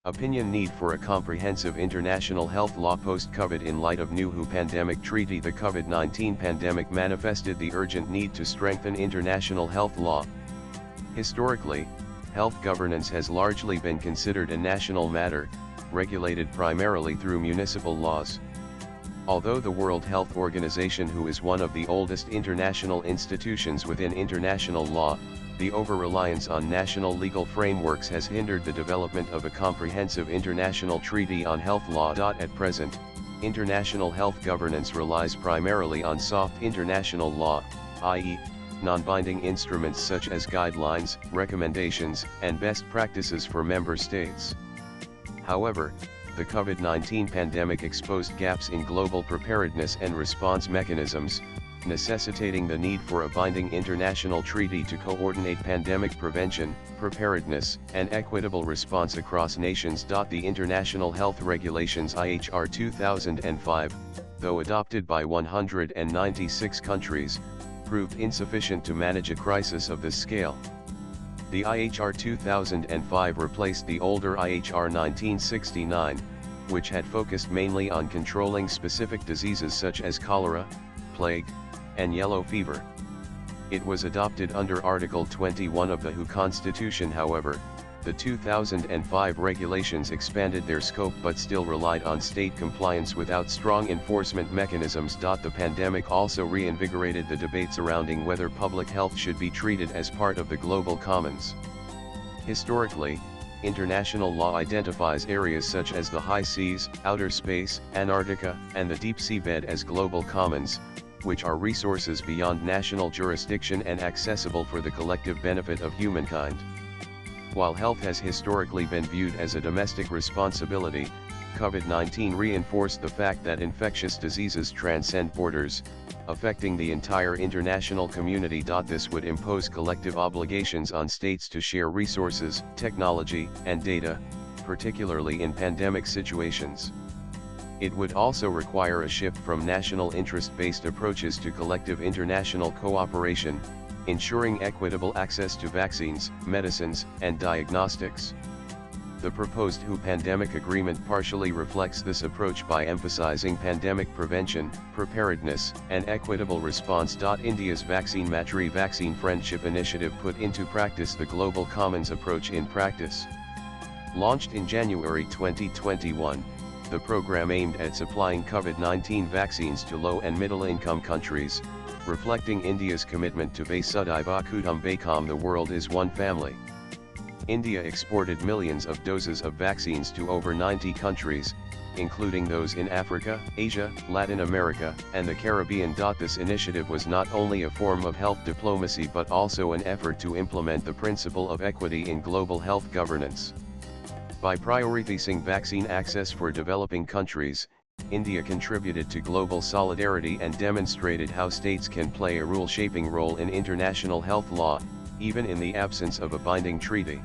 Opinion: need for a comprehensive international health law post-COVID. In light of new WHO pandemic treaty, the COVID-19 pandemic manifested the urgent need to strengthen international health law. Historically, health governance has largely been considered a national matter, regulated primarily through municipal laws. Although the World Health Organization, WHO, is one of the oldest international institutions within international law, the over-reliance on national legal frameworks has hindered the development of a comprehensive international treaty on health law. At present, international health governance relies primarily on soft international law, i.e., non-binding instruments such as guidelines, recommendations, and best practices for member states. However, the COVID-19 pandemic exposed gaps in global preparedness and response mechanisms, necessitating the need for a binding international treaty to coordinate pandemic prevention, preparedness, and equitable response across nations. The International Health Regulations IHR 2005, though adopted by 196 countries, proved insufficient to manage a crisis of this scale. The IHR 2005 replaced the older IHR 1969, which had focused mainly on controlling specific diseases such as cholera, plague, and yellow fever. It was adopted under Article 21 of the WHO Constitution. However, the 2005 regulations expanded their scope but still relied on state compliance without strong enforcement mechanisms. The pandemic also reinvigorated the debate surrounding whether public health should be treated as part of the global commons. Historically, international law identifies areas such as the high seas, outer space, Antarctica, and the deep seabed as global commons, which are resources beyond national jurisdiction and accessible for the collective benefit of humankind. While health has historically been viewed as a domestic responsibility, COVID-19 reinforced the fact that infectious diseases transcend borders, affecting the entire international community. This would impose collective obligations on states to share resources, technology, and data, particularly in pandemic situations. It would also require a shift from national interest-based approaches to collective international cooperation, ensuring equitable access to vaccines, medicines, and diagnostics. The proposed WHO pandemic agreement partially reflects this approach by emphasizing pandemic prevention, preparedness, and equitable response. India's Vaccine Matri Vaccine Friendship Initiative put into practice the Global Commons approach in practice. Launched in January 2021, the program aimed at supplying COVID-19 vaccines to low and middle-income countries, reflecting India's commitment to Vasudhaiva Kutumbakam, the world is one family. India exported millions of doses of vaccines to over 90 countries, including those in Africa, Asia, Latin America, and the Caribbean. This initiative was not only a form of health diplomacy but also an effort to implement the principle of equity in global health governance. By prioritizing vaccine access for developing countries, India contributed to global solidarity and demonstrated how states can play a rule-shaping role in international health law, even in the absence of a binding treaty.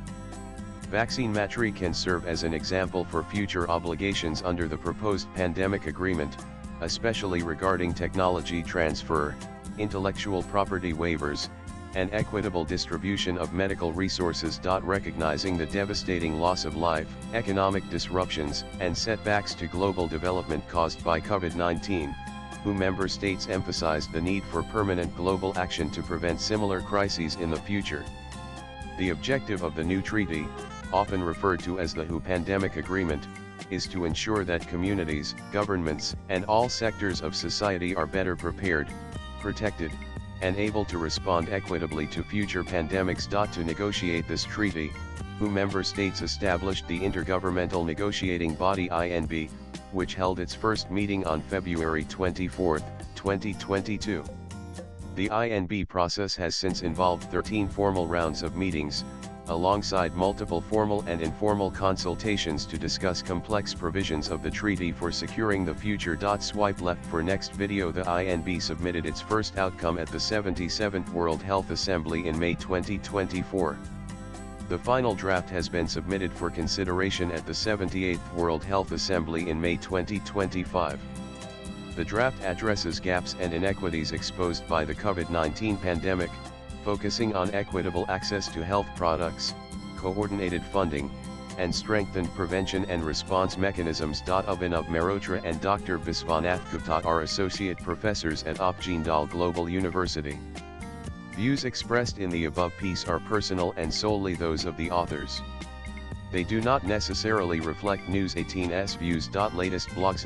Vaccine Matri can serve as an example for future obligations under the proposed pandemic agreement, especially regarding technology transfer, intellectual property waivers, and equitable distribution of medical resources. Recognizing the devastating loss of life, economic disruptions, and setbacks to global development caused by COVID-19, WHO member states emphasized the need for permanent global action to prevent similar crises in the future. The objective of the new treaty, often referred to as the WHO Pandemic Agreement, is to ensure that communities, governments, and all sectors of society are better prepared, protected, and able to respond equitably to future pandemics. To negotiate this treaty, WHO member states established the Intergovernmental Negotiating Body (INB), which held its first meeting on February 24, 2022. The INB process has since involved 13 formal rounds of meetings, alongside multiple formal and informal consultations to discuss complex provisions of the treaty for securing the future. Swipe left for next video. The INB submitted its first outcome at the 77th World Health Assembly in May 2024. The final draft has been submitted for consideration at the 78th World Health Assembly in May 2025. The draft addresses gaps and inequities exposed by the COVID-19 pandemic, focusing on equitable access to health products, coordinated funding, and strengthened prevention and response mechanisms. Abhinav Mehrotra and Dr. Viswanath Gupta are associate professors at Upjindal Global University. Views expressed in the above piece are personal and solely those of the authors. They do not necessarily reflect News 18's views. Latest blogs.